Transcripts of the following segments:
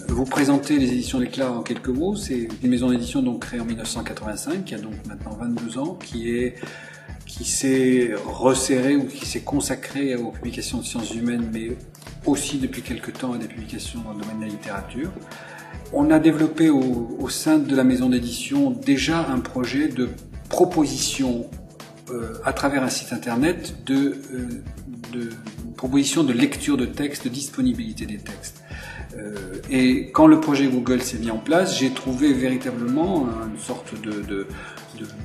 Vous présenter les éditions L'Éclat en quelques mots. C'est une maison d'édition donc créée en 1985, qui a donc maintenant 22 ans, qui s'est resserrée ou qui s'est consacrée aux publications de sciences humaines, mais aussi depuis quelque temps à des publications dans le domaine de la littérature. On a développé au sein de la maison d'édition déjà un projet de proposition à travers un site internet de proposition de lecture de textes, de disponibilité des textes. Et quand le projet Google s'est mis en place, j'ai trouvé véritablement une sorte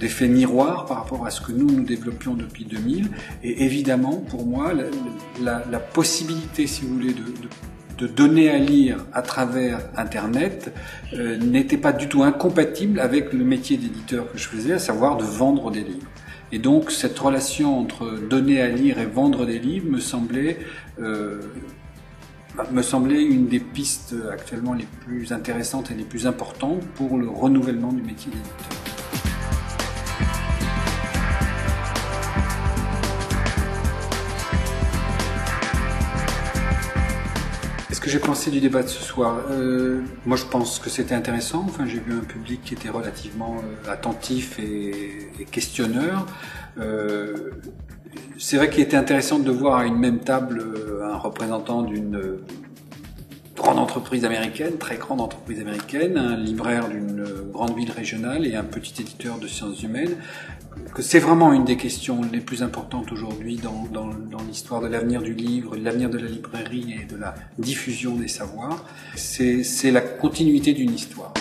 d'effet miroir par rapport à ce que nous développions depuis 2000. Et évidemment, pour moi, la possibilité, si vous voulez, de donner à lire à travers Internet n'était pas du tout incompatible avec le métier d'éditeur que je faisais, à savoir de vendre des livres. Et donc cette relation entre donner à lire et vendre des livres me semblait une des pistes actuellement les plus intéressantes et les plus importantes pour le renouvellement du métier d'éditeur. Qu'est-ce que j'ai pensé du débat de ce soir? Moi, je pense que c'était intéressant. Enfin, j'ai vu un public qui était relativement attentif et questionneur. C'est vrai qu'il était intéressant de voir à une même table un représentant d'une grande entreprise américaine, très grande entreprise américaine, un libraire d'une grande ville régionale et un petit éditeur de sciences humaines. Que c'est vraiment une des questions les plus importantes aujourd'hui dans l'histoire de l'avenir du livre, de l'avenir de la librairie et de la diffusion des savoirs. C'est la continuité d'une histoire.